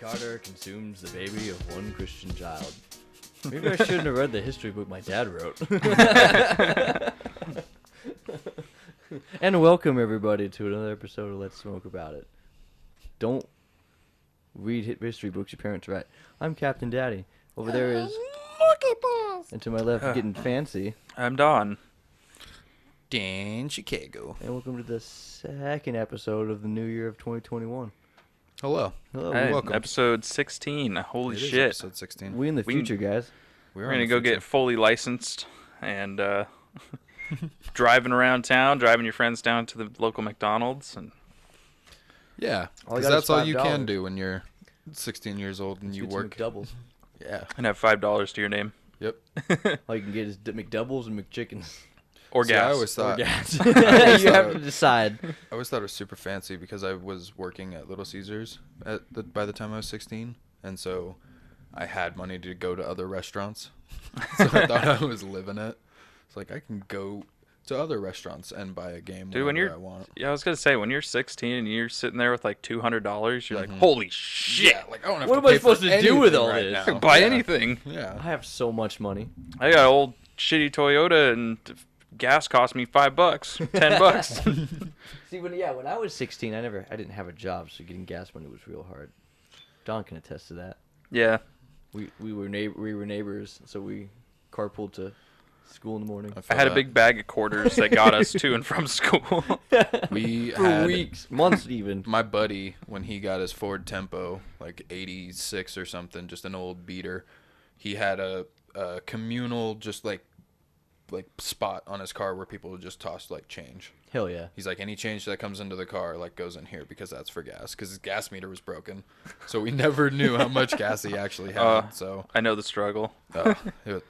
Carter consumes the baby of one Christian child. Maybe I shouldn't have read the history book my dad wrote. And welcome everybody to another episode of Let's Smoke About It. Don't read history books your parents write. I'm Captain Daddy. Over there is... And to my left, getting fancy. I'm Don. Dan Chicago. And welcome to the second episode of the new year of 2021. Hello. Hello. Hey, welcome. Episode 16. Holy It is shit. episode 16. We in the future, guys. We're going to go get fully licensed and driving around town, driving your friends down to the local McDonald's. And Yeah, All I because got that's is all you $5. can do when you're 16 years old and you Get some work. McDoubles. Yeah. and have $5 to your name. Yep. All you can get is McDoubles and McChickens. Or See, gas. I always thought You have to decide. I always thought it was super fancy because I was working at Little Caesars by the time I was 16, and so I had money to go to other restaurants. So I thought I was living it. It's like I can go to other restaurants and buy a game Dude, when whenever you're, I want. yeah, I was going to say, when you're 16 and you're sitting there with like $200, you're like, holy shit. Yeah, like I don't have What to am I pay for supposed to do with anything all right this? now. Buy Yeah. anything. I Yeah. have so much money. I got an old shitty Toyota and gas cost me $5, $10. See, when I was 16, I didn't have a job, so getting gas money was real hard. Don can attest to that. Yeah. We were neighbors, so we carpooled to school in the morning. I had a big bag of quarters that got us to and from school. We For had weeks, months even. my buddy, when he got his Ford Tempo, like 86 or something, just an old beater, he had a communal just like spot on his car where people would just toss like change. Hell yeah. He's like, any change that comes into the car like goes in here because that's for gas, because his gas meter was broken, so we never knew how much gas he actually had. So I know the struggle. it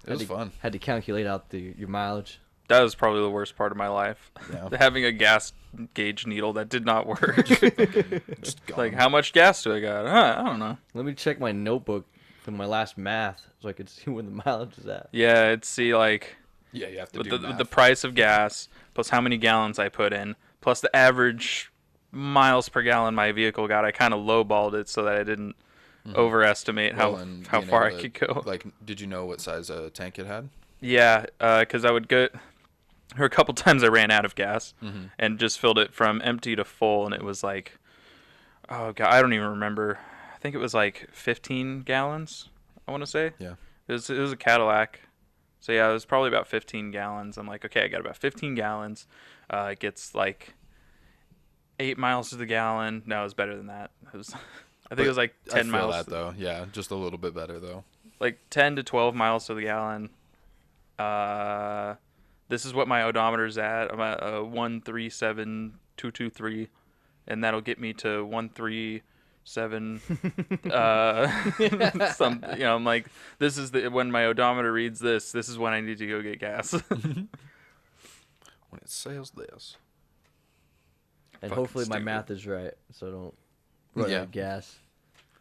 was fun. Had to calculate out your mileage. That was probably the worst part of my life. Yeah. Having a gas gauge needle that did not work. Just gone. Like, how much gas do I got? I don't know. Let me check my notebook from my last math so I could see where the mileage is at. Yeah, it's see like Yeah, you have to with do the math. price of gas plus how many gallons I put in plus the average miles per gallon my vehicle got. I kind of lowballed it so that I didn't overestimate Well, and how being far I able to, could go. Like, did you know what size tank it had? Yeah, because I would get. There were a couple times I ran out of gas and just filled it from empty to full, and it was like, oh god, I don't even remember. I think it was like 15 gallons. I want to say. Yeah. It was a Cadillac, so yeah, it was probably about 15 gallons. I'm like, okay, I got about 15 gallons. It gets like 8 miles to the gallon. No, it was better than that. It was, I think it was like 10 I feel miles. that though. Yeah, just a little bit better though. Like 10 to 12 miles to the gallon. This is what my odometer's at. I'm at 137,223, and that'll get me to 137. I'm like, this is when my odometer reads this. This is when I need to go get gas. When it says this. And Fucking hopefully my stupid. math is right, so I don't run out of gas.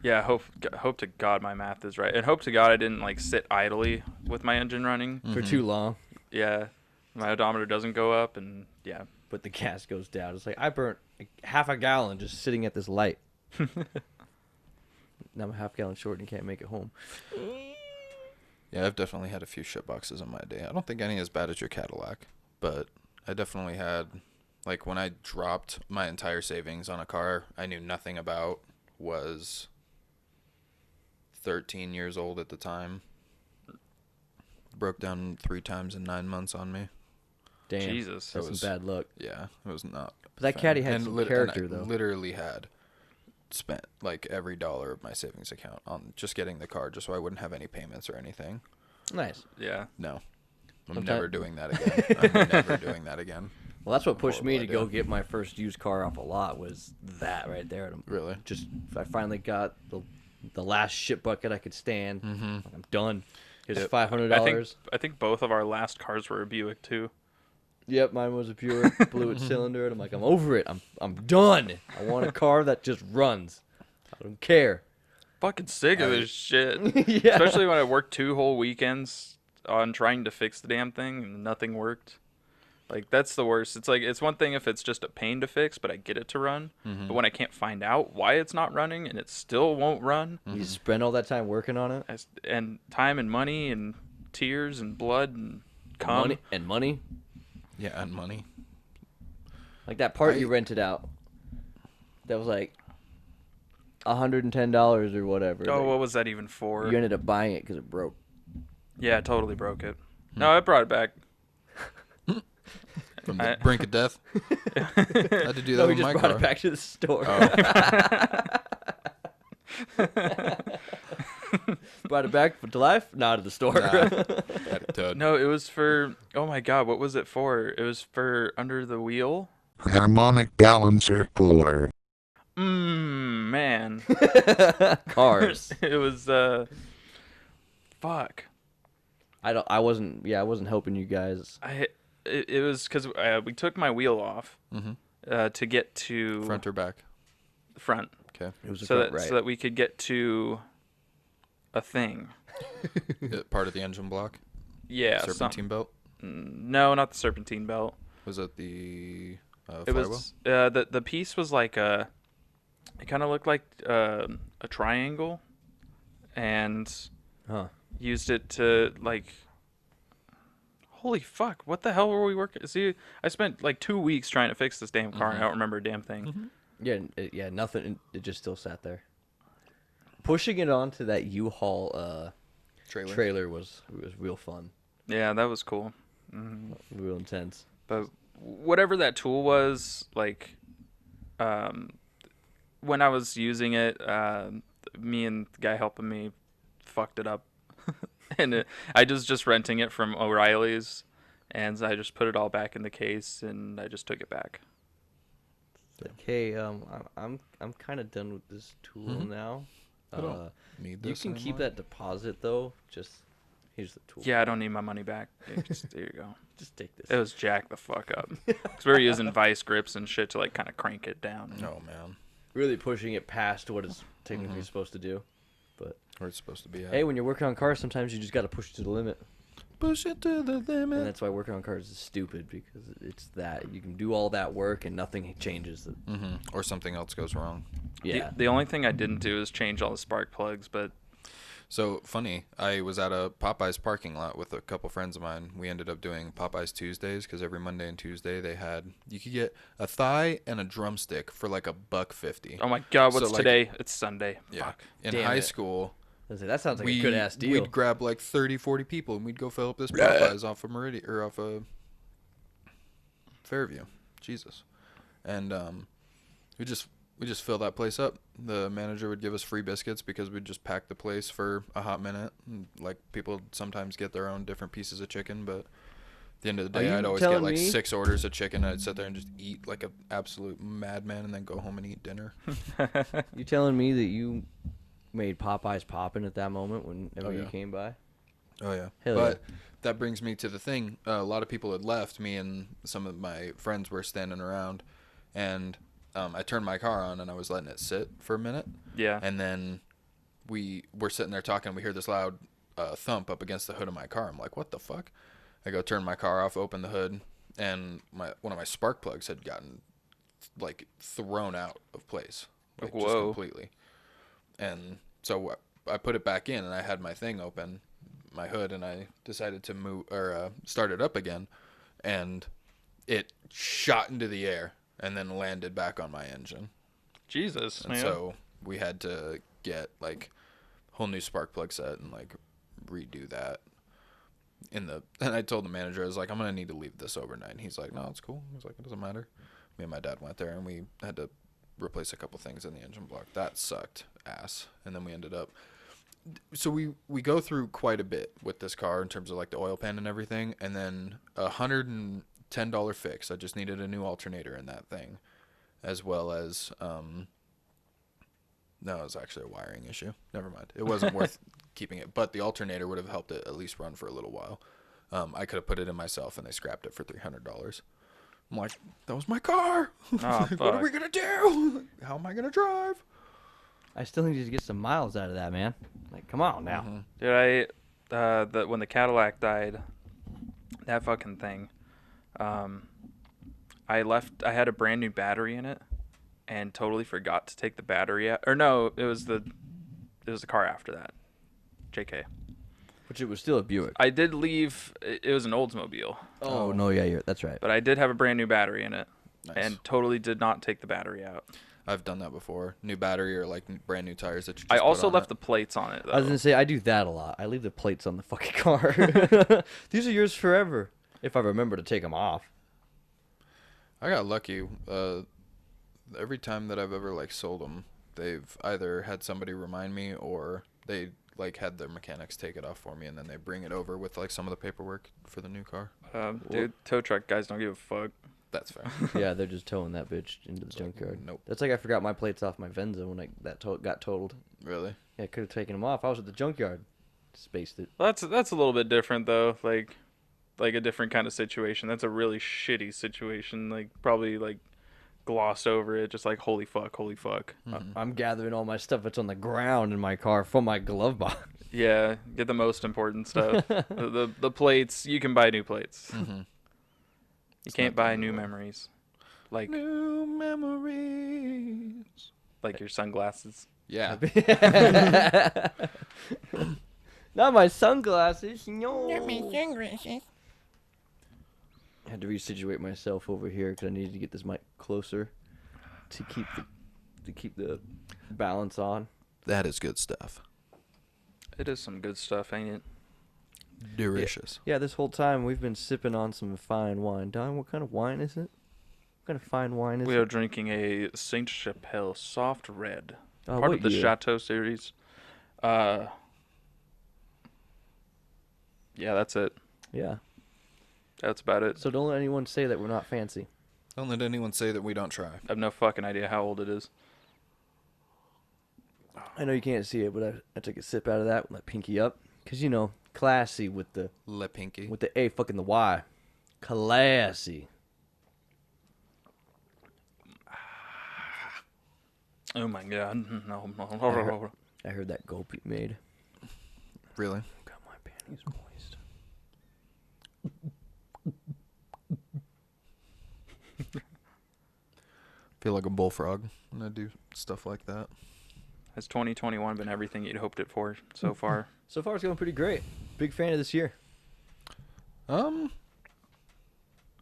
Yeah, hope to God my math is right, and hope to God I didn't like sit idly with my engine running. For too long, Yeah, my odometer doesn't go up, and yeah. but the gas goes down. It's like I burnt half a gallon just sitting at this light. Now I'm a half gallon short and can't make it home. Yeah, I've definitely had a few shit boxes in my day. I don't think any as bad as your Cadillac, but I definitely had, like, when I dropped my entire savings on a car I knew nothing about, was 13 years old at the time. Broke down 3 times in 9 months on me. Damn, Jesus. that's That was- some bad luck. Yeah, it was not. But that fun. caddy had And some and character, I though. literally had spent like every dollar of my savings account on just getting the car, just so I wouldn't have any payments or anything. Nice. Yeah. No, I'm Sometime- never doing that again. I'm never doing that again. Well, that's what pushed me to Horrible go idea. get my first used car off a lot. Was that right there? Really? Just I finally got the last shit bucket I could stand. I'm done. Here's Yep. $500. I think both of our last cars were a Buick too. Yep, mine was a pure fluid cylinder, and I'm like, I'm over it. I'm done. I want a car that just runs. I don't care. Fucking sick of this shit. Yeah. Especially when I worked 2 whole weekends on trying to fix the damn thing and nothing worked. Like, that's the worst. It's like, it's one thing if it's just a pain to fix, but I get it to run. But when I can't find out why it's not running and it still won't run, You spend all that time working on it. and time and money and tears and blood and cum. Money. Yeah, and money. Like that part you rented out. That was like $110 or whatever. Oh, what was that even for? You ended up buying it because it broke. Yeah, I totally broke it. No, I brought it back. From the brink of death. I had to do that No, we with just my brought car. it back to the store. Brought it back to life? Not to the store. Nah, had it towed. No, it was for, oh my God, what was it for? It was for under the wheel. Harmonic balancer puller. Man. Cars. It was, fuck. I wasn't helping you guys. It was because we took my wheel off to get to Front or back? the front, Okay. It was the so front, that right. so that we could get to a thing. Part of the engine block? Yeah, Serpentine belt? no, not the serpentine belt. Was it the It flywheel? was the piece was like it kind of looked like a triangle, and Huh. used it to like. Holy fuck! What the hell were we working? See, I spent like 2 weeks trying to fix this damn car, and I don't remember a damn thing. Yeah, nothing. It just still sat there. Pushing it onto that U-Haul trailer was real fun, Yeah, that was cool. real intense. But whatever that tool was, like, when I was using it, me and the guy helping me fucked it up. And I was just renting it from O'Reilly's, and I just put it all back in the case, and I just took it back. It's like, hey, I'm kind of done with this tool now. I don't need You this can keep anymore. that deposit though. Just here's the tool. Yeah, I don't need my money back. There you go. Just take this. It was jacked the fuck up. Because we were using vice grips and shit to, like, kind of crank it down. Oh, man. Really pushing it past what it's technically supposed to do. But Where it's supposed to be at. hey, when you're working on cars, sometimes you just got to push it to the limit. Push it to the And limit. that's why working on cars is stupid, because it's that you can do all that work and nothing changes. Or something else goes wrong. Yeah. The only thing I didn't do is change all the spark plugs, but So funny, I was at a Popeyes parking lot with a couple friends of mine. We ended up doing Popeyes Tuesdays because every Monday and Tuesday you could get a thigh and a drumstick for like $1.50. oh my God, what's So, like, today? It's Sunday. Yeah. Fuck. In Damn high it. school, I was like, that sounds like a good ass deal. we'd grab like 30, 40 people and we'd go fill up this Popeyes off of Meridian or off of Fairview. Jesus. And we just fill that place up. The manager would give us free biscuits because we'd just pack the place for a hot minute. And, like, people sometimes get their own different pieces of chicken, but at the end of the Are day, you I'd always get telling like me- 6 orders of chicken. And I'd sit there and just eat like an absolute madman and then go home and eat dinner. You telling me that you made Popeyes poppin' at that moment whenever you yeah. came by? Oh yeah. Hell But that brings me to the thing. A lot of people had left. Me and some of my friends were standing around, and I turned my car on and I was letting it sit for a minute. Yeah. And then we were sitting there talking. We hear this loud thump up against the hood of my car. I'm like, what the fuck? I go turn my car off, open the hood, and one of my spark plugs had gotten like thrown out of place, like just Whoa. completely. And so I put it back in, and I had my thing open, my hood, and I decided to move or start it up again, and it shot into the air and then landed back on my engine. Jesus, And man. so we had to get like whole new spark plug set and like redo that. And I told the manager, I was like, I'm gonna need to leave this overnight. And he's like, no, it's cool. He's like, it doesn't matter. Me and my dad went there and we had to replace a couple things in the engine block. That sucked ass. And then we ended up. So we go through quite a bit with this car in terms of like the oil pan and everything, and then $110 fix. I just needed a new alternator in that thing, as well as no, it was actually a wiring issue. Never mind. It wasn't worth keeping it, but the alternator would have helped it at least run for a little while. I could have put it in myself, and they scrapped it for $300. I'm like, that was my car. Oh, What are fuck. we gonna do? How am I gonna drive? I still need to get some miles out of that, man. Like, come on now. Dude, when the Cadillac died, that fucking thing, I had a brand new battery in it, and totally forgot to take the battery out. Or no, it was the car after that. JK. Which it was still a Buick. I did leave. It was an Oldsmobile, Oh no, yeah, that's right. but I did have a brand new battery in it, Nice. and totally did not take the battery out. I've done that before. New battery or like brand new tires that you just I put also on left it. the plates on it though. I was gonna say I do that a lot. I leave the plates on the fucking car. These are yours forever, if I remember to take them off. I got lucky. Every time that I've ever like sold them, they've either had somebody remind me or they like had their mechanics take it off for me, and then they bring it over with like some of the paperwork for the new car. Dude, tow truck guys don't give a fuck. That's fair. Yeah, they're just towing that bitch into the junkyard. Nope. That's like I forgot my plates off my Venza when got totaled. Really? Yeah, I could have taken them off. I was at the junkyard. Spaced it. Well, that's a little bit different though. Like a different kind of situation. That's a really shitty situation. Like probably like glossed over it. Just like holy fuck. I'm gathering all my stuff that's on the ground in my car from my glove box. Yeah, get the most important stuff. the plates. You can buy new plates. Mm-hmm. You can't buy new memories. Like New memories. your sunglasses. Yeah. Not my sunglasses. No. I had to resituate myself over here because I needed to get this mic closer to keep the balance on. That is good stuff. It is some good stuff, ain't it? Delicious. Yeah, this whole time we've been sipping on some fine wine. Don, what kind of wine is it? What kind of fine wine is We it? are drinking a Saint Chapelle Soft Red, Oh, part what of the year? Chateau series. Yeah, that's it. Yeah. That's about it. So don't let anyone say that we're not fancy. Don't let anyone say that we don't try. I have no fucking idea how old it is. I know you can't see it, but I took a sip out of that with my pinky up. Because, classy with the Le Pinky. with the A fucking the Y. Classy. Oh my god. No. I heard that gulp you made. Really? Got my panties moist. Feel like a bullfrog when I do stuff like that. Has 2021 been everything you'd hoped it for so far? So far, it's going pretty great. Big fan of this year.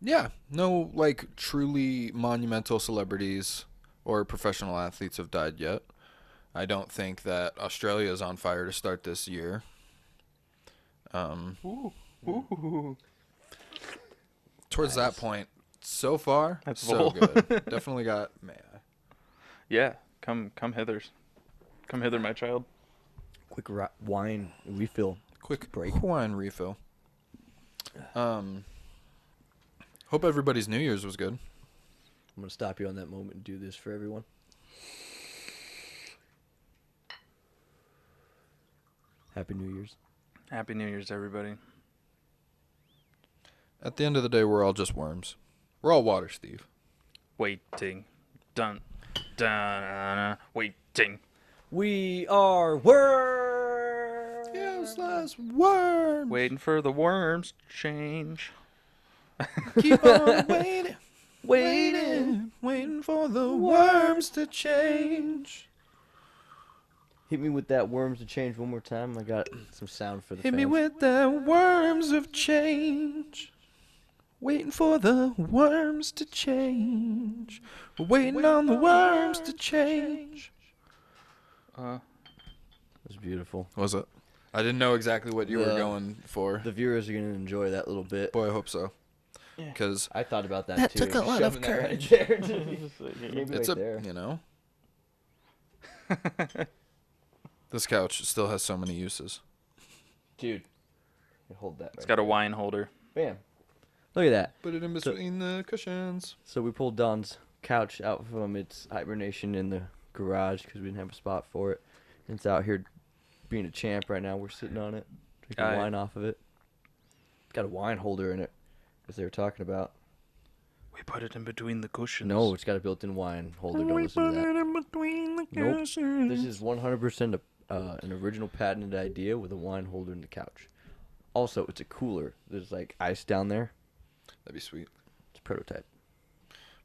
Yeah, no like truly monumental celebrities or professional athletes have died yet. I don't think that Australia is on fire to start this year. Towards that point, so far, That's so full. good. Definitely got. Yeah, come hither. Come hither, my child. Quick wine refill. Quick break. wine refill. Hope everybody's New Year's was good. I'm going to stop you on that moment and do this for everyone. Happy New Year's. Happy New Year's, everybody. At the end of the day, we're all just worms. We're all water, Steve. Waiting. Dun. Waiting. We are worms. Useless worms. Waiting for the worms to change. Keep on waiting. Waiting for the worms to change. Hit me with that worms to change one more time. I got some sound for the Hit fans. me with the worms of change. Waiting for the worms to change. We're waiting on the worms to change. It was beautiful. Was it? I didn't know exactly what you were going for. The viewers are going to enjoy that little bit. Boy, I hope so. Because I thought about that too. took a lot of Shoving that right there. Maybe it's right there. This couch still has so many uses. Dude. Hold that. It's got a wine holder. Bam. Look at that. Put it in between the cushions. So we pulled Don's couch out from its hibernation in the garage because we didn't have a spot for it. And it's out here being a champ right now. We're sitting on it, drinking wine off of it. It's got a wine holder in it, as they were talking about. We put it in between the cushions. No, it's got a built-in wine holder. Don't listen to that. in between the Nope. This is 100% an original patented idea with a wine holder in the couch. Also, it's a cooler. There's like ice down there. That'd be sweet. It's prototype.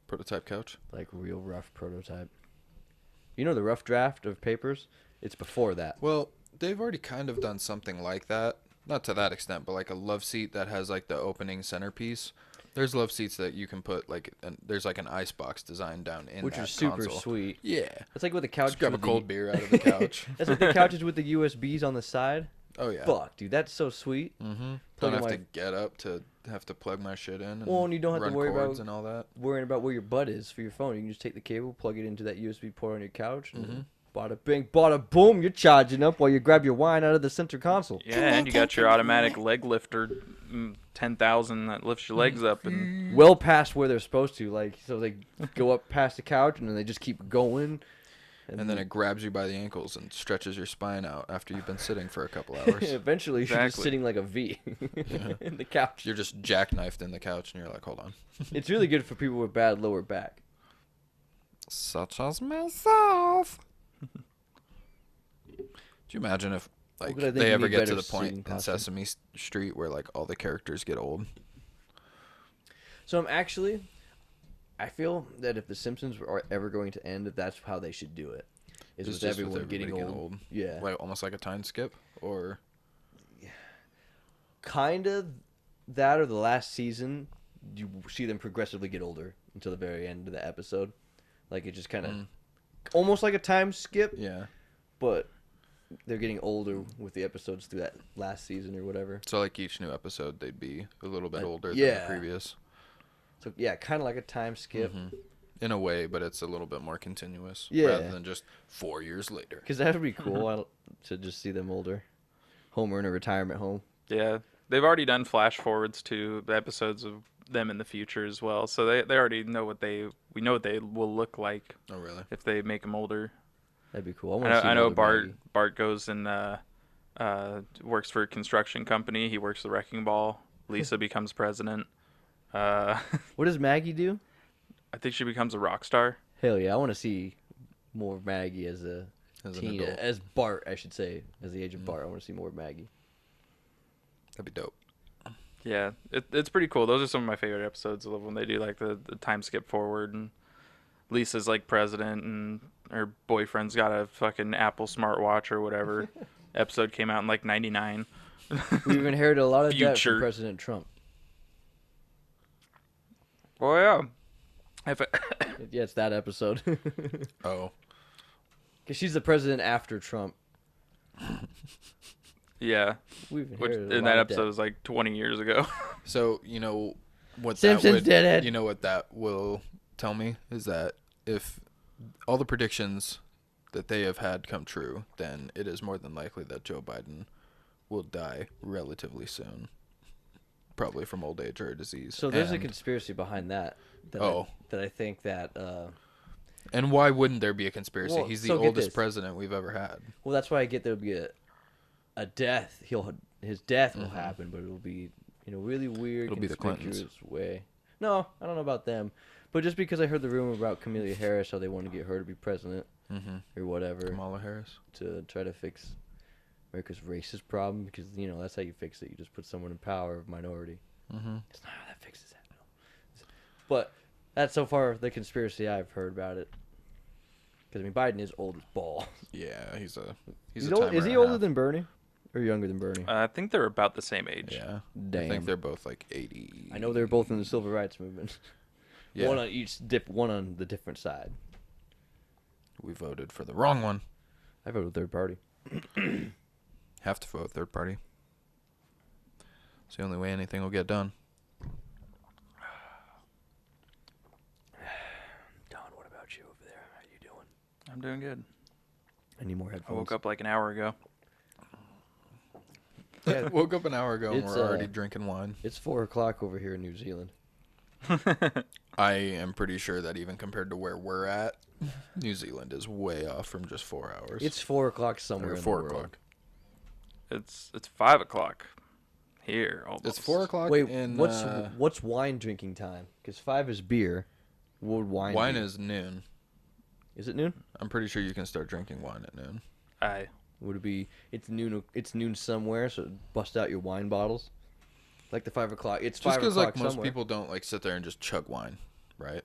Prototype couch. Like real rough prototype. You know the rough draft of papers? It's before that. Well, they've already kind of done something like that. Not to that extent, but like a love seat that has like the opening centerpiece. There's love seats that you can put like there's like an ice box designed down in Which that is super console. sweet. Yeah. That's like what the couch. Just grab a with the- cold beer out of the couch. That's like the couches with the USBs on the side. Oh yeah. Fuck, dude, that's so sweet. Mm-hmm. Plug Don't in have to my- get up to have to plug my shit in. And Well, and you don't have to run worry cords about- and all that. Worrying about where your butt is for your phone. You can just take the cable, plug it into that USB port on your couch, and Mhm. bada bing, bada boom, you're charging up while you grab your wine out of the center console. Yeah, and you got your automatic leg lifter, 10,000 that lifts your legs up, and Well past where they're supposed to, like, so they go up past the couch and then they just keep going. And then it grabs you by the ankles and stretches your spine out after you've been sitting for a couple hours. eventually you're just Exactly. sitting like a V in the couch. You're just jackknifed in the couch and you're like, hold on. It's really good for people with bad lower back. Such as myself. Do you imagine if like could I think they would ever be get to better the point seating in costume? Sesame Street where like all the characters get old? So I feel that if The Simpsons are ever going to end, that that's how they should do it. Is It's with just everyone getting everybody old. Yeah. Like almost like a time skip, or Kind of that, or the last season, you see them progressively get older until the very end of the episode. Like, it just kind of, almost like a time skip, yeah. but they're getting older with the episodes through that last season or whatever. So like each new episode, they'd be a little bit older than yeah. the previous. So, yeah, kind of like a time skip. In a way, but it's a little bit more continuous. Yeah. Rather than just 4 years later. Because that would be cool to just see them older. Homer in a retirement home. yeah, they've already done flash forwards to the episodes of them in the future as well. So they already know we know what they will look like Oh really? if they make them older. That'd be cool. I I know older Bart Maggie. Bart goes and works for a construction company. He works the wrecking ball. Lisa becomes president. I What does Maggie do? think she becomes a rock star. Hell yeah, I want to see more of Maggie as a As an teen, adult. as Bart, I should say, as the age of Bart. I want to see more of Maggie. That'd be dope. Yeah, it's pretty cool. Those are some of my favorite episodes. I love when they do like the time skip forward and Lisa's like president and her boyfriend's got a fucking Apple smartwatch or whatever. Episode came out in like 99. We've inherited a lot of debt Future. from President Trump. Oh yeah. If I, Yeah, it's that episode. Oh. Because she's the president after Trump. yeah, We've which inherited a in lot that of debt. episode was like 20 years ago. So you know what Simpsons that would, did it. You know what that will tell me is that if all the predictions that they have had come true, then it is more than likely that Joe Biden will die relatively soon, probably from old age or a disease. So there's a And- conspiracy behind that. Oh. That I think that. And why wouldn't there be a conspiracy? Well, He's the so get oldest this. president we've ever had. Well, that's why I get there'll be a death. His death will Mhm. happen, but it'll be in a really weird, It'll be the Clintons. conspicuous way. No, I don't know about them, but just because I heard the rumor about Kamala Harris, how they want to get her to be president Mm-hmm. or whatever Kamala Harris. to try to fix America's racist problem, because that's how you fix it. You just put someone in power of minority. Mm-hmm. It's not how that fixes that. No. But that's so far the conspiracy I've heard about it. Because Biden is old as balls. Yeah, he's a Is timer he and a older half. than Bernie, or younger than Bernie? I think they're about the same age. Yeah. I Damn. think they're both like 80. I know they're both in the civil rights movement. Yeah. One on each one on the different side. We voted for the wrong one. I voted third party. Have to vote third party. It's the only way anything will get done. Don, what about you over there? How you doing? I'm doing good. I need more I headphones. woke up like an hour ago. Yeah, Woke up an hour ago and It's, we're already uh, drinking wine. it's 4:00 over here in New Zealand. I am pretty sure that even compared to where we're at, New Zealand is way off from just 4 hours. It's 4:00 somewhere or in 4 the world. o'clock. It's 5 o'clock here. Almost. It's 4 o'clock. Wait, in, what's wine drinking time? Because 5 is beer. What would wine? wine be? is noon. Is it noon? I'm pretty sure you can start drinking wine at noon. Aye. Would it be? It's noon. It's noon somewhere. So bust out your wine bottles, Like the 5 o'clock. It's Just 5 because o'clock like most somewhere. people don't like sit there and just chug wine, right?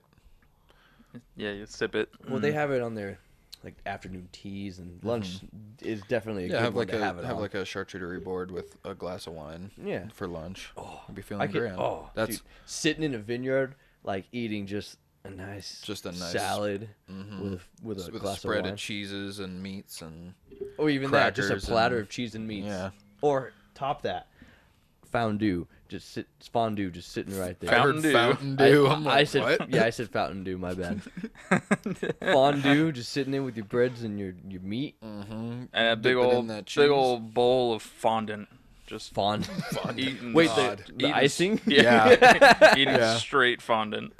Yeah, you sip it. Well, they have it on their like afternoon teas, and lunch is definitely a Yeah, good have one like to have it have on. like a charcuterie board with a glass of wine. Yeah. For lunch. Oh, I'd be I feeling could. grand. Oh, That's dude, sitting in a vineyard, like eating just a nice salad with a with a glass spread of wine, cheeses and meats and or even that, just a crackers platter and- of cheese and meats. yeah. Or top that, fondue, just sitting right there. I heard Fountain Dew. Fountain Dew. I'm I like, said, what? yeah, I said Fountain Dew. My bad. Fondue, just sitting there with your breads and your meat. Mm-hmm. And a big old bowl of fondant. Just eating. Wait, God. the icing? Yeah. Eating Yeah. straight fondant.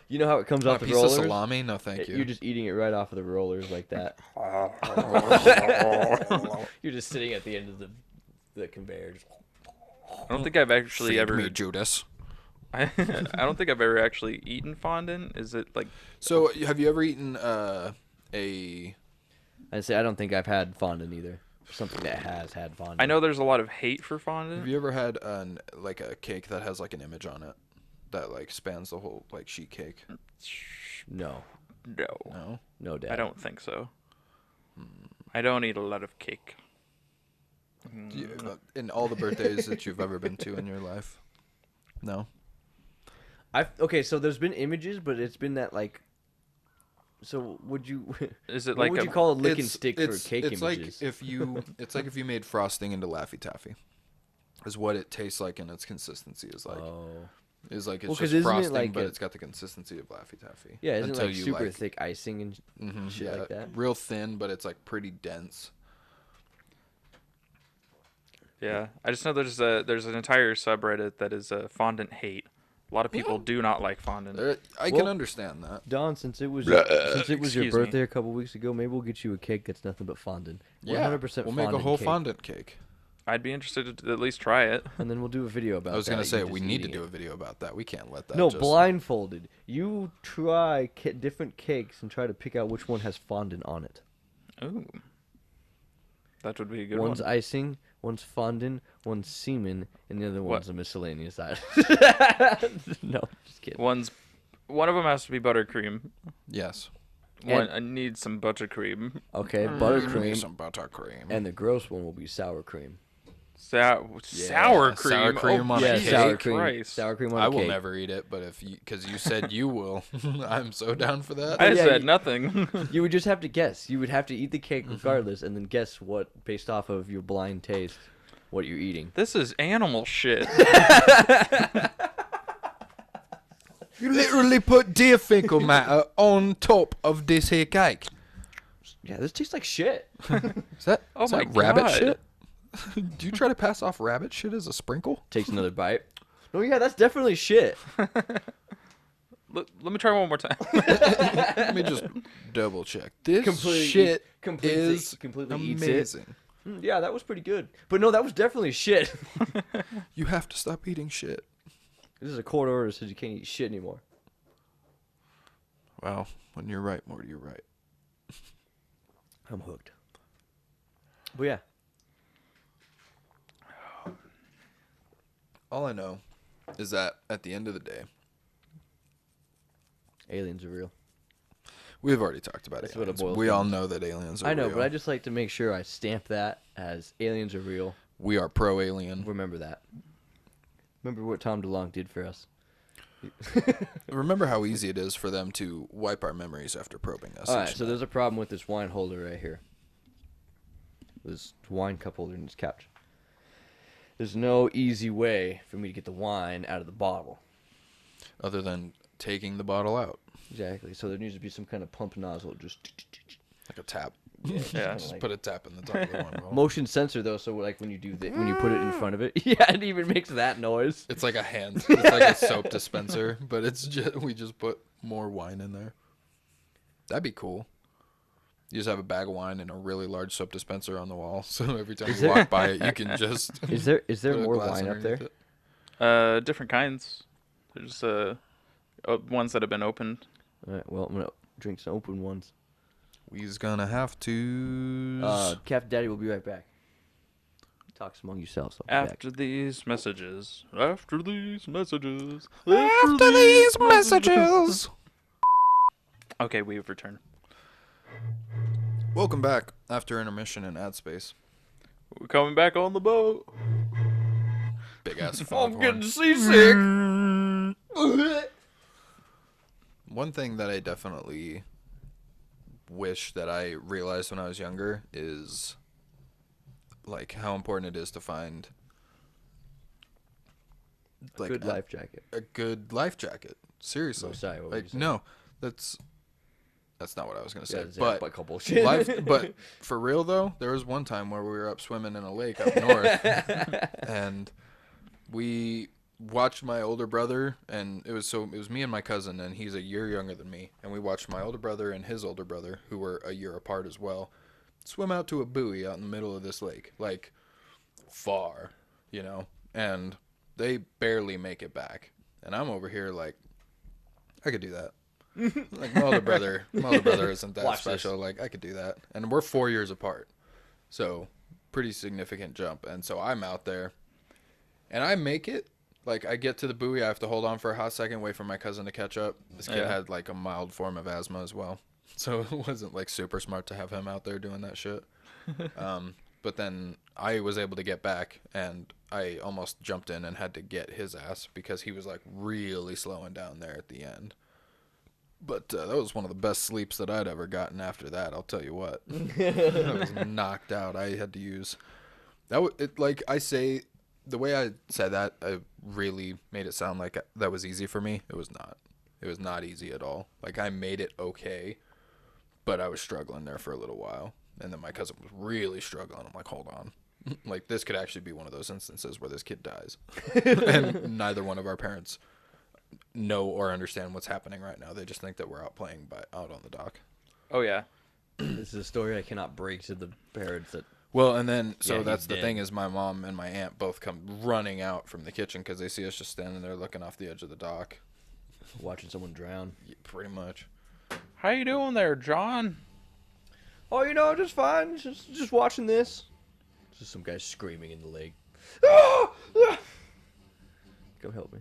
You know how it comes A off the piece rollers? of salami? No, thank you. You're just eating it right off of the rollers like that. You're just sitting at the end of the conveyor. Just- I don't think I've actually Feed ever. me, Judas. I don't think I've ever actually eaten fondant. Is it like? So, have you ever eaten a? I'd say I don't think I've had fondant either. Something that has had fondant. I know there's a lot of hate for Have fondant. you ever had like a cake that has like an image on it, that like spans the whole like sheet cake? No. No, No. No, Dad. I don't think so. I don't eat a lot of cake. Do you, in all the birthdays that you've ever been to in your life? No. Okay, so there's been images, but it's been that like. So would you? Is it What like would a you call a lick and stick for it's cake it's images? like it's like if you made frosting into Laffy Taffy, is what it tastes like, and its consistency is like. Oh. Is like it's Well, 'cause just isn't it frosting, like but a- it's got the consistency of Laffy Taffy. Yeah, isn't it Until like you, super like- thick icing and shit yeah, like that? real thin, but it's like pretty dense. Yeah, I just know there's an entire subreddit that is fondant hate. A lot of people do not like fondant. I Well- can understand that. Don, since it was your Excuse me. birthday a couple weeks ago, maybe we'll get you a cake that's nothing but fondant. 100% we'll make a fondant whole cake. fondant cake. I'd be interested to at least try it. And then we'll do a video about. I was that, gonna you say just we need to eating do it. a video about that. We can't let that. No, just... blindfolded. You try different cakes and try to pick out which one has fondant on it. Ooh, that would be a good One's one. icing, one's fondant, one's semen, and the other What? one's a miscellaneous item. No, just kidding. One of them has to be buttercream. Yes. One, I need some buttercream. Okay, Give me buttercream, some buttercream. and the gross one will be sour cream. Sour cream. sour cream oh, on a Yeah, cake. sour cream. Christ. Sour cream on I a will cake. never eat it, but because you said you will, I'm so down for that. I Yeah, said you- nothing. You would just have to guess. You would have to eat the cake Mm-hmm. regardless, and then guess what, based off of your blind taste, what you're eating. This is animal shit. You literally put deer fecal matter on top of this here cake. Yeah, this tastes like shit. Is that, Oh is my that rabbit God. shit? Do you try to pass off rabbit shit as a sprinkle? Takes another bite. Oh yeah, that's definitely shit. Let me try one more time. Let me just double check. This shit is completely eats it. amazing. Yeah, that was pretty good. But no, that was definitely shit. You have to stop eating shit. This is a court order that says you can't eat shit anymore. Wow, when you're right, Morty, you're right. I'm hooked. But yeah, All I know is that at the end of the day, aliens are real. we've already talked about That's what it aliens. boils We down all to. know that aliens are I know, real. but I just like to make sure I stamp that as aliens are real. We are pro-alien. Remember that. Remember what Tom DeLonge did for us. Remember how easy it is for them to wipe our memories after probing us. All right, each so night. there's a problem with this wine holder right here. This wine cup holder in this couch. There's no easy way for me to get the wine out of the bottle. Other than taking the bottle out, Exactly. So there needs to be some kind of pump nozzle. Just like a tap. Yeah. Just put a tap in the top of the wine bottle. motion sensor though, so like when you do when you put it in front of it, yeah, it even makes that noise. It's like a hand. It's like a soap dispenser, but it's just we just put more wine in there. That'd be cool. You just have a bag of wine and a really large soap dispenser on the wall, so every time you walk by it, you can just. Is there put a more glass wine up there? underneath it. Different kinds. There's ones that have been opened. All right. Well, I'm gonna drink some open ones. We's gonna have to. Captain Daddy will be right back. Talks among yourselves. I'll be back. After these messages. After these messages. After these messages. Okay, we've returned. Welcome back after intermission and ad space. We're coming back on the boat. Big ass I'm foghorn. getting seasick. One thing that I definitely wish that I realized when I was younger is like how important it is to find like Good life jacket. a good life jacket. Seriously. Oh, sorry, what were you saying? No, that's not what I was gonna say. Yeah, but a couple shit. but for real though, there was one time where we were up swimming in a lake up north, and we watched my older brother, and it was me and my cousin, and he's a year younger than me, and we watched my older brother and his older brother, who were a year apart as well, swim out to a buoy out in the middle of this lake, like far, and they barely make it back, and I'm over here like, I could do that. Like my older brother isn't that special. Like I could do that, and we're 4 years apart, so pretty significant jump. And so I'm out there, and I make it. Like I get to the buoy, I have to hold on for a hot second, wait for my cousin to catch up. This kid had like a mild form of asthma as well, so it wasn't like super smart to have him out there doing that shit. But then I was able to get back, and I almost jumped in and had to get his ass because he was like really slowing down there at the end. But that was one of the best sleeps that I'd ever gotten after that. I'll tell you what. I was knocked out. I had to use like I say, the way I said that, I really made it sound like that was easy for me. It was not. It was not easy at all. Like I made it okay, but I was struggling there for a little while. And then my cousin was really struggling. I'm like, hold on. Like this could actually be one of those instances where this kid dies. And neither one of our parents know or understand what's happening right now. They just think that we're out playing out on the dock. Oh, yeah. This is a story I cannot break to the parents that. Well, and then so Yeah, that's he's the dead. thing is my mom and my aunt both come running out from the kitchen because they see us just standing there looking off the edge of the dock. Watching someone drown. Yeah, pretty much. How you doing there, John? Oh, just fine. Just watching this. Just some guy screaming in the lake. Come help me.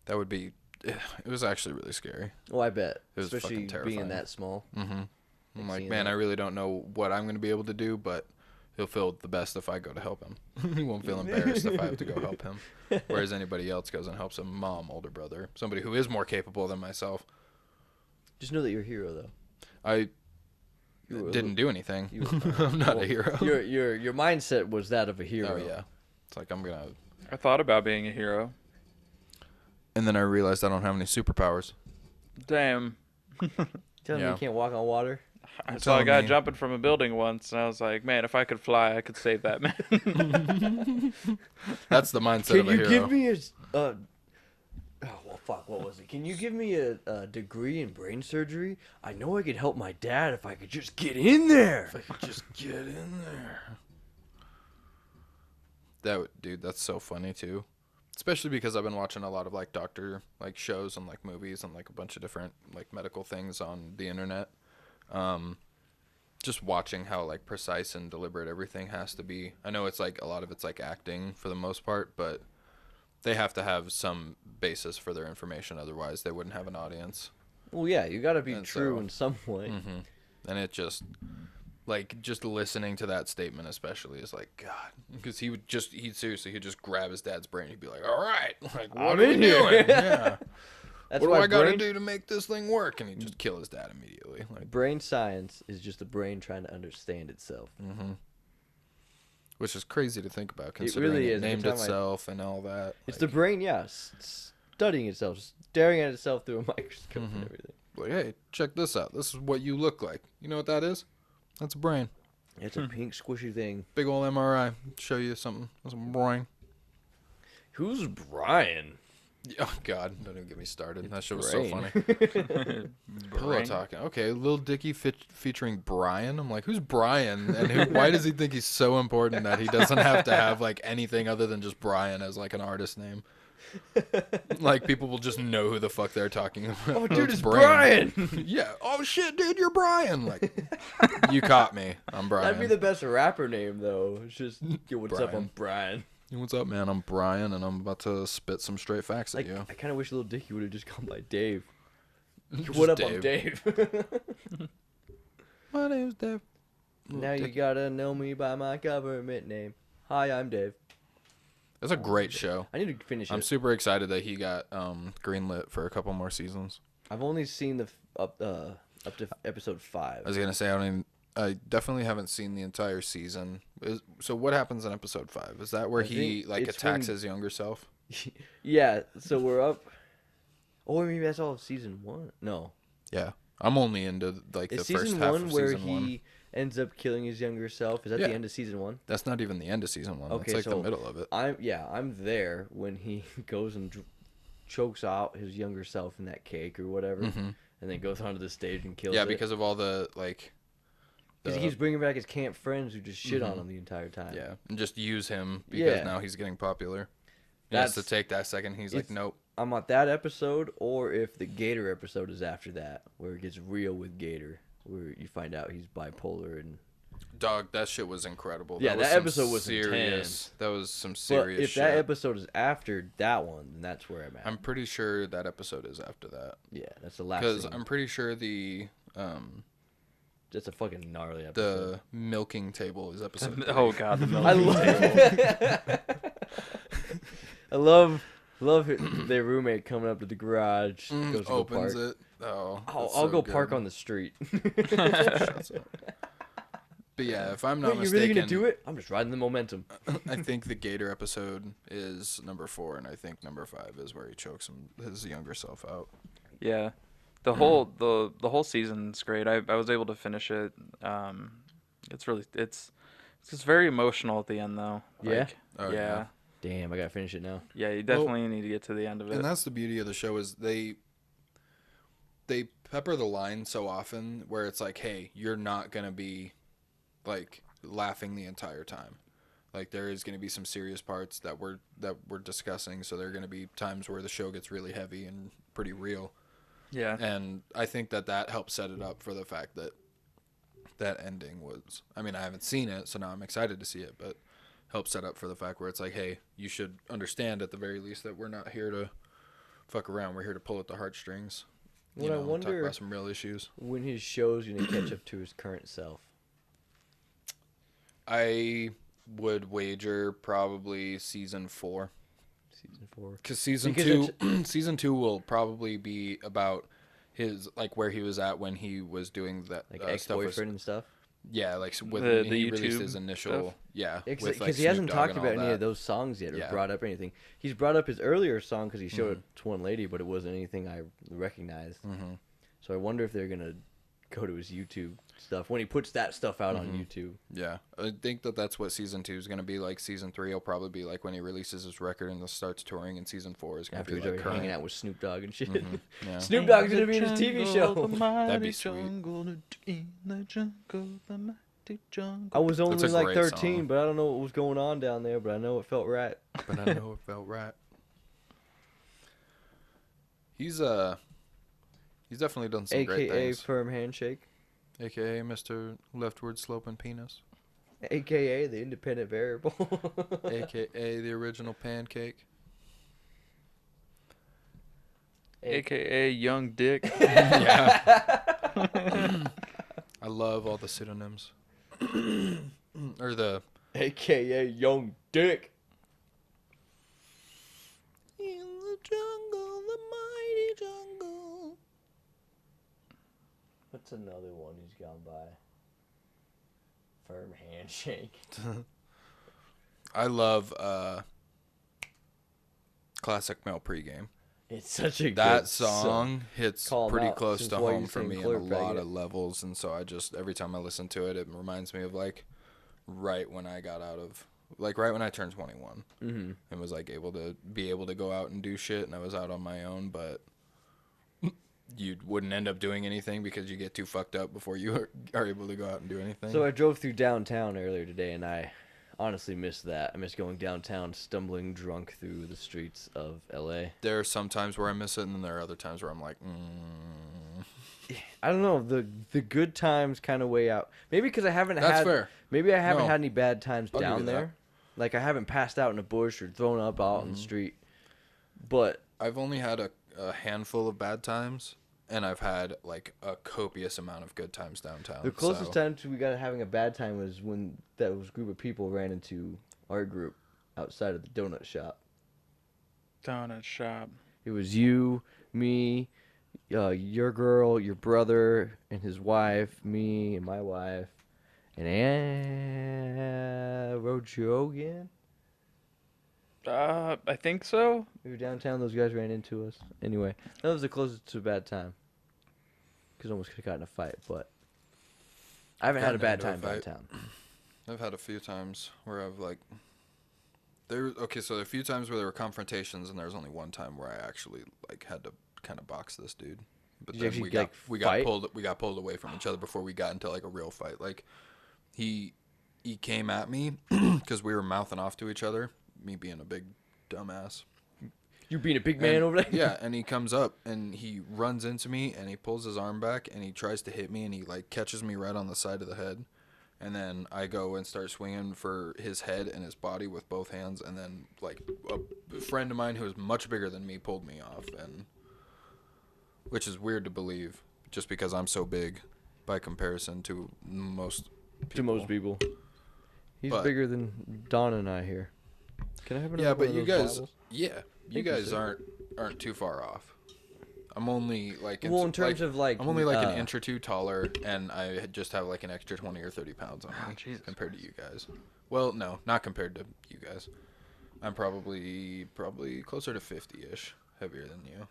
That would be. It was actually really scary. Oh, I bet. It was Especially fucking terrifying. being that small. Mm-hmm. I'm like, seeing man, that. I really don't know what I'm going to be able to do, but he'll feel the best if I go to help him. He won't feel embarrassed if I have to go help him. Whereas anybody else goes and helps a mom, older brother, somebody who is more capable than myself. Just know that you're a hero, though. I You were a didn't do anything. you were- I'm not well, a hero. Your mindset was that of a hero. Oh, yeah. It's like I'm going to... I thought about being a hero. And then I realized I don't have any superpowers. Damn. Telling me Yeah. you can't walk on water. I You're saw a telling guy me. jumping from a building once, and I was like, man, if I could fly, I could save that man. That's the mindset Can of a you hero. give me a? Oh well, fuck. What was it? Can you give me a degree in brain surgery? I know I could help my dad if I could just get in there. If I could just get in there. Dude, that's so funny too. Especially because I've been watching a lot of like doctor like shows and like movies and like a bunch of different like medical things on the internet. Just watching how like precise and deliberate everything has to be. I know it's like a lot of it's like acting for the most part, but they have to have some basis for their information, otherwise they wouldn't have an audience. Well, yeah, you got to be And true so- in some way. Mm-hmm. And it just like just listening to that statement especially is like God, because he'd just grab his dad's brain. He'd be like, all right, like what I'm are we in here." doing? Yeah. That's What do why I gotta brain, do to make this thing work? And he'd just kill his dad immediately. Like, brain science is just the brain trying to understand itself. which is crazy to think about, considering really it is. Every named time itself and all that. It's like, the brain, studying itself, staring at itself through a microscope and everything. like, hey, check this out. This is what you look like. You know what that is? That's a brain. It's a pink squishy thing. Big ol' MRI. Show you something. That's a brain. Who's Brian? Oh God! Don't even get me started. That shit was so brain. funny. Pillow Brain. talking. Okay, Lil Dicky featuring Brian. I'm like, who's Brian? And why does he think he's so important that he doesn't have to have like anything other than just Brian as like an artist name? Like, people will just know who the fuck they're talking about. Oh, dude, it's Brian. Brian. Yeah. Oh, shit, dude, you're Brian. Like, you caught me. I'm Brian. That'd be the best rapper name, though. It's just, yo, what's up? I'm Brian. Brian. What's up, man? I'm Brian, and I'm about to spit some straight facts at you. I kind of wish Lil Dicky would have just gone by Dave. Just What up? Dave. I'm Dave. My name's Dave. Now you gotta know me by my government name. Hi, I'm Dave. It's a great show. I need to finish I'm it. super excited that he got greenlit for a couple more seasons. I've only seen the up to episode 5. I was gonna say I definitely haven't seen the entire season. So what happens in episode 5? Is that where I he think like it's attacks when- his younger self? Yeah, so we're up. Oh, maybe that's all of season 1. No, Yeah, I'm only into like it's the first season half 1 of where season he 1. ends up killing his younger self. Is that Yeah. the end of season 1? That's not even the end of season 1. Okay, That's like so the middle of it. I'm there when he goes and chokes out his younger self in that cake or whatever, and then goes onto the stage and kills Yeah, it. because of all the like. Because he keeps bringing back his camp friends who just shit on him the entire time. Yeah, and just use him because Yeah. now he's getting popular. He has to That's- take that second. He's like, it's- nope. I'm at that episode, or if the Gator episode is after that, where it gets real with Gator, where you find out he's bipolar and. Dog, that shit was incredible. Yeah, was that some episode was serious. intense. That was some But serious if shit. that episode is after that one, then that's where I'm at. I'm pretty sure that episode is after that. Yeah, that's the last. Because Scene. I'm pretty sure That's a fucking gnarly episode. the milking table is episode 3. Oh god, the I milk. love, I love their roommate coming up to the garage, goes to go opens park. it. Oh, I'll go park on the street. But yeah, if I'm not Wait, you mistaken, really gonna do it? I'm just riding the momentum. I think the Gator episode is number 4, and I think number 5 is where he chokes his younger self out. Yeah, the whole season's great. I was able to finish it. It's just very emotional at the end though. Yeah? Like, Oh, yeah. yeah. Damn, I gotta finish it now. Yeah, you definitely need to get to the end of it. And that's the beauty of the show is they pepper the line so often where it's like, hey, you're not gonna be like laughing the entire time. Like there is gonna be some serious parts that we're discussing, so there are gonna be times where the show gets really heavy and pretty real. Yeah. And I think that helps set it up for the fact that that ending was, I mean, I haven't seen it, so now I'm excited to see it, but helps set up for the fact where it's like, hey, you should understand at the very least that we're not here to fuck around. We're here to pull at the heartstrings. What I talk wonder about some real issues. when his show's gonna catch up to his current self. I would wager probably season 4. Season 4. Because season Because 2 season 2 will probably be about his, like, where he was at when he was doing that Like stuff with, ex-boyfriend and stuff. yeah, like when The he released YouTube his initial stuff? yeah, Because with, like, he hasn't Snoop Dogg talked and all about any that. of those songs yet or Yeah. brought up anything. He's brought up his earlier song because he showed it to one lady, but it wasn't anything I recognized. Mhm. So I wonder if they're gonna go to his YouTube stuff when he puts that stuff out on YouTube. Yeah, I think that's what season 2 is going to be like. Season 3 will probably be like when he releases his record and starts touring, and season 4 is going to After be he's like already current. hanging out with Snoop Dogg and shit. Yeah. Snoop Dogg's gonna be in his TV show. That'd be sweet. I was only That's a like great 13, song. but I don't know what was going on down there. But I know it felt right. But I know it felt right. He's definitely done some great AKA things. firm handshake. AKA Mr. Leftward Sloping Penis. AKA the independent variable. AKA the original pancake. AKA Young Dick. Yeah. I love all the pseudonyms. Or the AKA Young Dick. In the jungle, the mighty jungle. What's another one he's gone by? Firm handshake. I love Classic Male Pregame. It's such a That good song hits Call 'em pretty out, close since to why home you for saying me in a clear lot faggot. of levels, and so I just every time I listen to it, it reminds me of like right when I got out of right when I turned 21 and was like able to go out and do shit, and I was out on my own, but you wouldn't end up doing anything because you get too fucked up before you are able to go out and do anything. So I drove through downtown earlier today, and I honestly miss that. I miss going downtown, stumbling drunk through the streets of LA. There are some times where I miss it, and then there are other times where I'm like, I don't know. The good times kind of weigh out. Maybe because I haven't That's had. fair. Maybe I haven't No. had any bad times I'll give down you that. there. Like I haven't passed out in a bush or thrown up out in the street. But I've only had a handful of bad times, and I've had like a copious amount of good times downtown. the closest so. time to we got having a bad time was when that was group of people ran into our group outside of the donut shop. Donut shop. It was you, me, your girl, your brother, and his wife, me and my wife, and Rojo again. I think so. We were downtown. Those guys ran into us. Anyway, that was the closest to a bad time. Because almost could have gotten in a fight, but I haven't had a bad time Gotten into a downtown. I've had a few times where I've like so a few times where there were confrontations, and there was only one time where I actually like had to kind of box this dude. But Did you then actually, we fight? got pulled away from each other before we got into like a real fight. Like he came at me because we were mouthing off to each other, me being a big dumbass. You being a big man over there? Yeah, and he comes up and he runs into me and he pulls his arm back and he tries to hit me and he like catches me right on the side of the head. And then I go and start swinging for his head and his body with both hands, and then like a friend of mine who is much bigger than me pulled me off, and which is weird to believe just because I'm so big by comparison to most people. To most people. He's But- bigger than Don and I here. Can I have another Yeah, one but of you those guys, bottles? you Thank you, guys sir. aren't too far off. I'm only like Well, in terms of like... I'm only like an inch or two taller, and I just have like an extra 20 or 30 pounds on me Jesus. compared to you guys. Well, no, not compared to you guys. I'm probably closer to 50-ish heavier than you.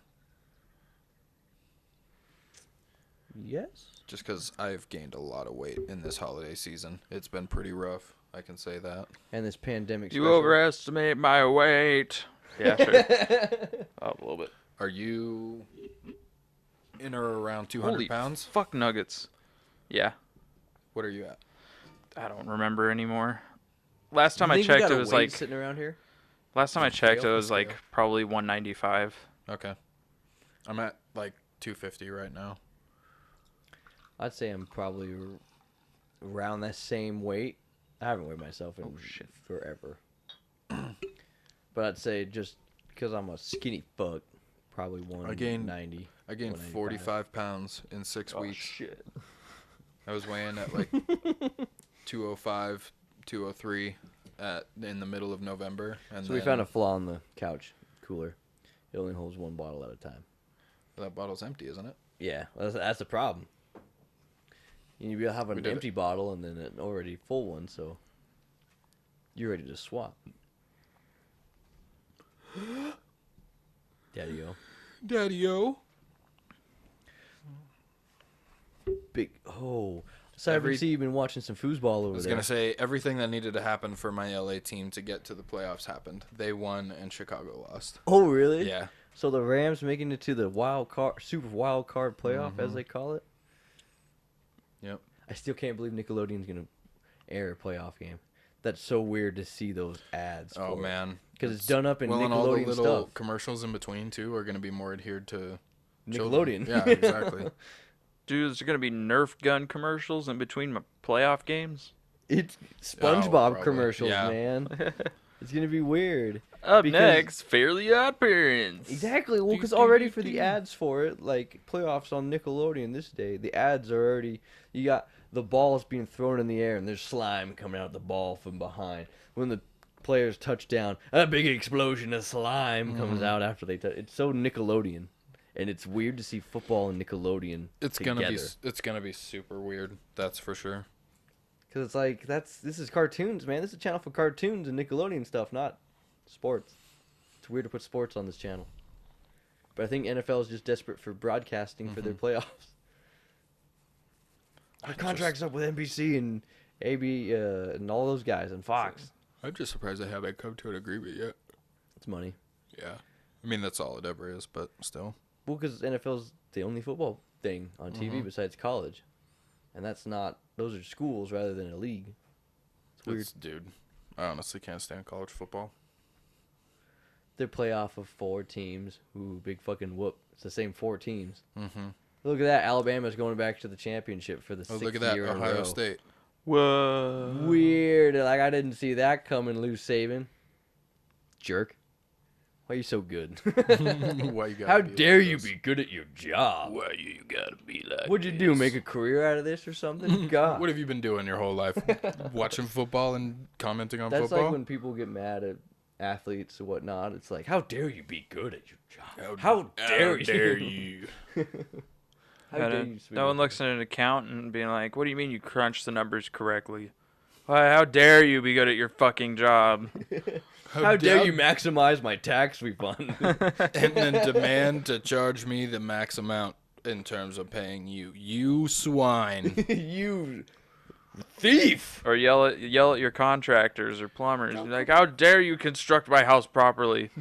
Yes? Just because I've gained a lot of weight in this holiday season. It's been pretty rough. I can say that. And this pandemic You special. overestimate my weight. Yeah, sure. Oh, a little bit. Are you in or around 200 Holy pounds? fuck nuggets. Yeah. What are you at? I don't remember anymore. Last time You I think you checked, got it a was weight like... sitting around here? Last time I checked, it scale? was like Scale. probably 195. Okay. I'm at like 250 right now. I'd say I'm probably around that same weight. I haven't weighed myself in shit. forever. But I'd say just because I'm a skinny fuck, probably 190. I gained 195. 45 pounds in 6 weeks. shit. I was weighing at like 205, 203 in the middle of November. And So we found a flaw in the couch cooler. It only holds one bottle at a time. That bottle's empty, isn't it? Yeah, that's the problem. You have We an did empty bottle and then an already full one, so you're ready to swap. Daddy-o. Daddy-o. Big, oh. So I Every- see you've been watching some foosball over I was there. going to say, everything that needed to happen for my LA team to get to the playoffs happened. They won and Chicago lost. Oh, really? Yeah. So the Rams making it to the super wild card playoff, as Mhm. they call it. Yep. I still can't believe Nickelodeon's gonna air a playoff game. That's so weird to see those ads. Oh, man. because it's done up in Well, and all the Nickelodeon little stuff. commercials in between, too, are going to be more adhered to Nickelodeon. children. Yeah, exactly. Dude, is there going to be Nerf gun commercials in between my playoff games? It's Oh, SpongeBob probably. commercials, Yeah. man. It's gonna be weird. Up Because- next, Fairly Odd Parents. Exactly. Well, because Do, already do, for the do. ads for it, like playoffs on Nickelodeon this day, the ads are already. You got the balls being thrown in the air, and there's slime coming out of the ball from behind. When the players touch down, a big explosion of slime comes Mm-hmm. out after they touch. It's so Nickelodeon, and it's weird to see football and Nickelodeon It's together. gonna be super weird. That's for sure. Because it's like this is cartoons, man. This is a channel for cartoons and Nickelodeon stuff, not sports. It's weird to put sports on this channel. But I think NFL is just desperate for broadcasting for their playoffs. Our contract's up with NBC and AB and all those guys and Fox. I'm just surprised they haven't come to an agreement yet. It's money. Yeah. I mean, that's all it ever is, but still. Well, because NFL's the only football thing on TV besides college. And that's not, those are schools rather than a league. It's weird. Dude, I honestly can't stand college football. They're playoff of 4 teams. Ooh, big fucking whoop. It's the same 4 teams. Mm-hmm. Look at that. Alabama's going back to the championship for the Oh, 6th look at that, year in a Ohio row. State. Whoa. Weird. Like, I didn't see that coming, lose Saban. Jerk. Why are you so good? Why you gotta How be like dare you this? be good at your job? Why you gotta be like What'd you do? Make a career out of this or something? God. What have you been doing your whole life? Watching football and commenting on That's football? like when people get mad at athletes or whatnot. It's like, how dare you be good at your job? How How dare you? How dare you? No one looks at an accountant and being like, "What do you mean you crunch the numbers correctly? Why? How dare you be good at your fucking job?" How dare you maximize my tax refund? And then demand to charge me the max amount in terms of paying you. You swine. You thief! Or yell at your contractors or plumbers. Be like, "How dare you construct my house properly?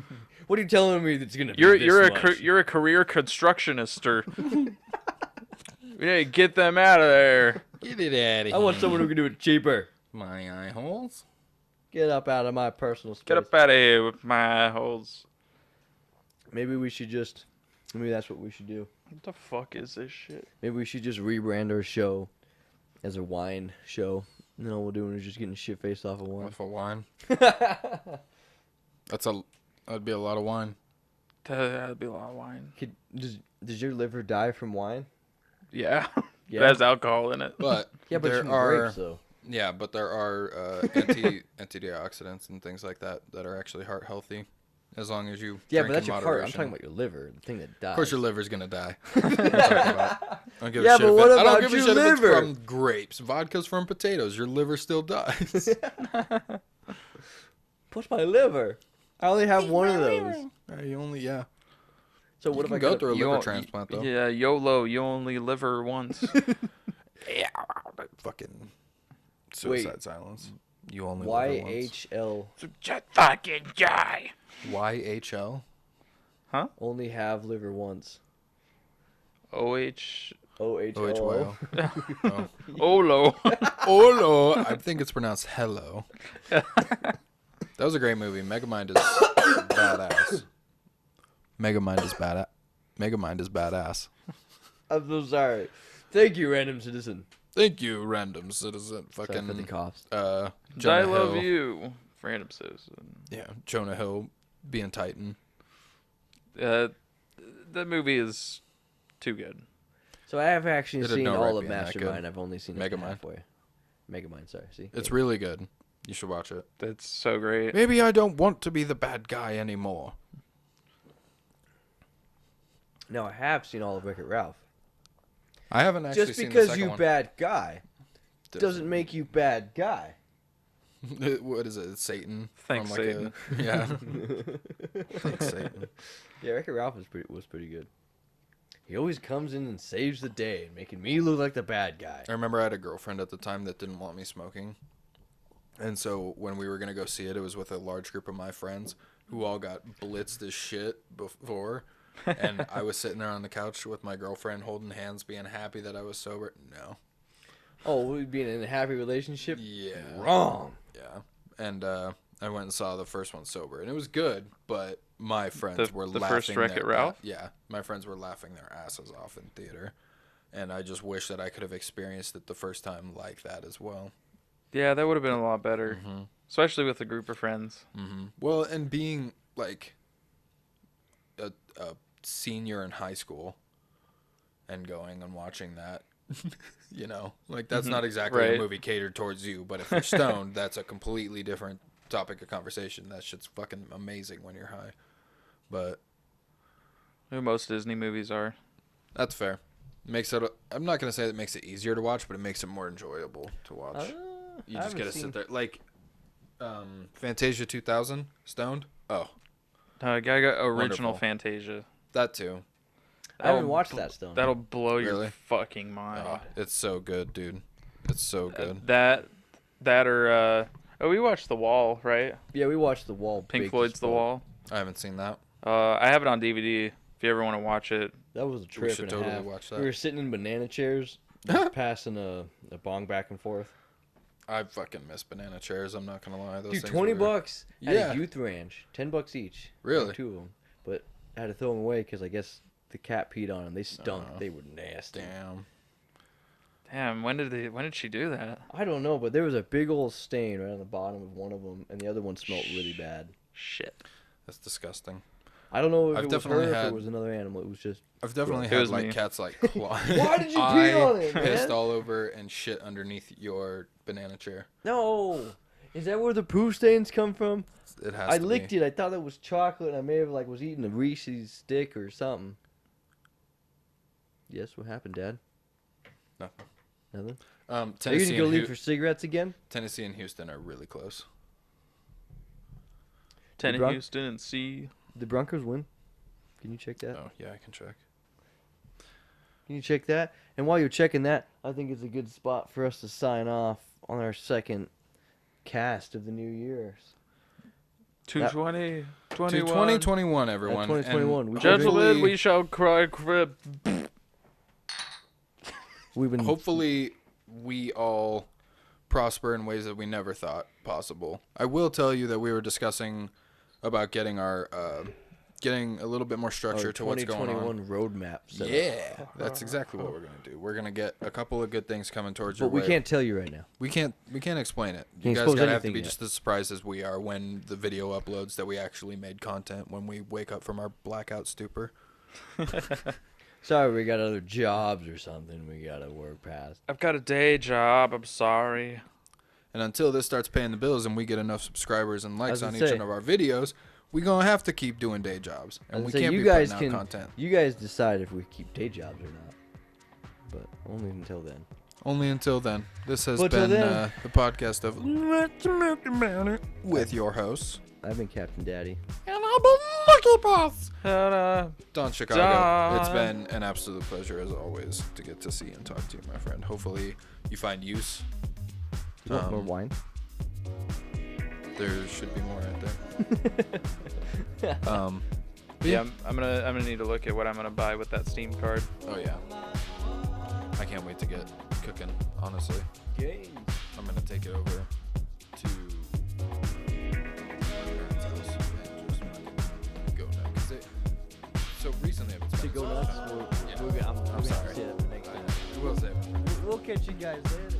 What are you telling me that's gonna be You're this much? you're a career constructionist. Or we need to get them out of there." Get it out of here. I want someone who can do it cheaper. My eye holes. Get up out of my personal space. Get up out of here with my holes. Maybe we should just. Maybe that's what we should do. What the fuck is this shit? Maybe we should just rebrand our show as a wine show. And then all we're doing is just getting shit faced off of wine. With a wine. That'd be a lot of wine. That'd be a lot of wine. Does your liver die from wine? Yeah. Yeah. It has alcohol in it. But Yeah, but there from are grapes though. yeah, but there are antioxidants and things like that that are actually heart healthy, as long as you Yeah, drink but that's in your heart. I'm moderation. talking about your liver, the thing that dies. Of course, your liver's gonna die. What are you talking about? I don't give a Yeah, shit but if what I don't about give a your shit if it's liver? from grapes. Vodka's from potatoes. Your liver still dies. What's my liver? I only have one of those. You only So You what if can I go got through a You liver o- transplant though. Yeah, YOLO. You only liver once. Yeah, fucking suicide silence. You only live once. YHL Just fucking die. YHL. only have liver once? OH. OHL. Oh. OLO. Olo. I think it's pronounced hello. That was a great movie. Megamind is badass. Megamind is badass. Megamind is badass. I'm so sorry. Thank you, random citizen. Thank you, random citizen. Sorry for the Fucking cost. I Jonah love Hill. you. Random citizen. Yeah, Jonah Hill being Titan. That movie is too good. So I have actually It had seen no all right of being that good. Mastermind. I've only seen it Megamind. halfway. Megamind, sorry. See? It's Yeah. really good. You should watch it. That's so great. Maybe I don't want to be the bad guy anymore. Now I have seen all of Wreck-It Ralph. I haven't actually Just seen the because second you one. bad guy doesn't make you bad guy. What is it? It's Satan. Thanks, from Satan. Yeah. Thanks, Satan. Yeah, Wreck-It Ralph was pretty good. He always comes in and saves the day, making me look like the bad guy. I remember I had a girlfriend at the time that didn't want me smoking. And so when we were going to go see it, it was with a large group of my friends who all got blitzed as shit before. And I was sitting there on the couch with my girlfriend holding hands, being happy that I was sober. No. Oh, we being in a happy relationship? Yeah. Wrong. Yeah. And I went and saw the first one sober. And it was good, but my friends were the laughing. first Wreck-It Ralph? Yeah. My friends were laughing their asses off in theater. And I just wish that I could have experienced it the first time like that as well. Yeah, that would have been a lot better. Mm-hmm. Especially with a group of friends. Mm-hmm. Well, and being like a senior in high school and going and watching that, you know, like that's not exactly Right. a movie catered towards you, but if you're stoned, that's a completely different topic of conversation. That shit's fucking amazing when you're high. But Who most Disney movies are. that's fair. Makes it. I'm not gonna say that makes it easier to watch, but it makes it more enjoyable to watch. You just gotta sit there like Fantasia 2000 stoned. Oh, I got original Wonderful. Fantasia. that too. I haven't That'll watched that stone. That'll blow your Really? fucking mind. Oh, it's so good, dude. It's so good. That or we watched The Wall, right? Yeah, we watched The Wall. Pink big Floyd's as The fuck. Wall. I haven't seen that. I have it on DVD. If you ever want to watch it. That was a trip should and a totally half. watch that. We were sitting in banana chairs, just passing a bong back and forth. I fucking miss banana chairs. I'm not gonna lie. Those Dude, things $20 were- at Yeah. a youth ranch. $10 each. Really? 2 of them, but I had to throw them away because I guess the cat peed on them. They stunk. Oh. They were nasty. Damn, when did she do that? I don't know, but there was a big old stain right on the bottom of one of them, and the other one smelled really bad. Shit. That's disgusting. I don't know if I've it was her definitely or if had- it was another animal. It was just. I've definitely It had was like me. cats like claw. Why did you pee I on it, man? pissed all over and shit underneath your banana chair. No! Is that where the poo stains come from? It has I to licked be. it. I thought it was chocolate, and I may have was eating a Reese's stick or something. Yes, what happened, Dad? Nothing. Nothing? Are you Tennessee, gonna go and leave for cigarettes again? Tennessee and Houston are really close. Ten in Bron- Houston and C. The Broncos win. Can you check that? Oh yeah, I can check. Can you check that? And while you're checking that, I think it's a good spot for us to sign off on our second cast of the new year. 220, To 21. 2021, everyone. 2021. And Gentlemen, hopefully- we shall cry. We've been Hopefully, we all prosper in ways that we never thought possible. I will tell you that we were discussing about getting our getting a little bit more structure to what's going on. 2021 roadmap. set up. Yeah, that's exactly what we're gonna do. We're gonna get a couple of good things coming towards But your we way. can't tell you right now. We can't explain it. You Can't guys expose gotta have to anything be yet. just as surprised as we are when the video uploads that we actually made content when we wake up from our blackout stupor. Sorry, we got other jobs or something we gotta work past. I've got a day job. I'm sorry. And until this starts paying the bills and we get enough subscribers and likes I on was each gonna one say- of our videos, we're gonna have to keep doing day jobs, and we So can't you be guys putting out can content. you guys decide if we keep day jobs or not, but only until then. Only until then. This has But till been then- the podcast of Let's Make About It with your hosts I've been Captain Daddy. and I've been Lucky Boss. Ta-da. Don Chicago. Don. It's been an absolute pleasure as always to get to see and talk to you, my friend. Hopefully you find use. You want more Um, wine? There should be more right there. Yeah, I'm gonna need to look at what I'm gonna buy with that Steam card. Oh yeah. I can't wait to get cooking, honestly. Games. I'm gonna take it over to my parents' house and just fucking go nuts. 'Cause so recently I've been To spending go so much nuts. time- We're Yeah. gonna I'm sorry. save it for next time. We'll save it. We'll catch you guys later.